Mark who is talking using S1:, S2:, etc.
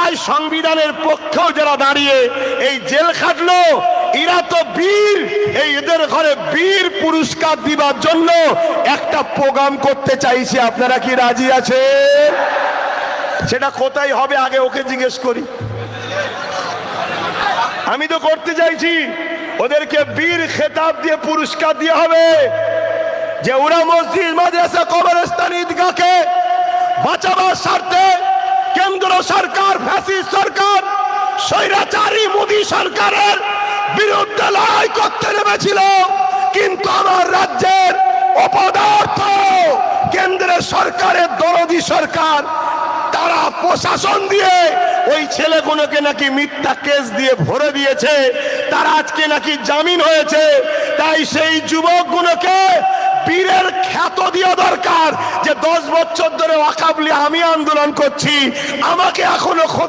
S1: আজ সংবিধানের পক্ষেও যারা দাঁড়িয়ে এই জেল খাটলো, এরা তো বীর। এই এদের ঘরে বীর পুরস্কার দিবার জন্য একটা প্রোগ্রাম করতে চাইছে। আপনারা কি রাজি আছেন? সেটা কোথায় হবে আগে ওকে জিজ্ঞেস করি। আমি তো করতে চাইছি, ওদেরকে বীর খেতাব দিয়ে পুরস্কার দিয়ে হবে যে ওরা মসজিদ, মাদ্রাসা, কবরস্থান, ঈদগাহকে বাঁচাবার স্বার্থে কেন্দ্র সরকার, ফ্যাসিস্ট সরকার, স্বৈরাচারী মোদী সরকারের বিরুদ্ধে লড়াই করতে নেমেছিল। কিন্তু আমার রাজ্যের অপদার্থ কেন্দ্রের সরকারের দরদি সরকার, তারা প্রশাসন দিয়ে ওই ছেলেগুলোকে নাকি মিথ্যা কেস দিয়ে ভরে দিয়েছে। তারা আজকে নাকি জামিন হয়েছে। তাই সেই যুবকগুলোকে বীরের খ্যাত দেওয়া দরকার যে 10 বছর ধরে ওয়াকাবলি আমি আন্দোলন করছি, আমাকে এখনো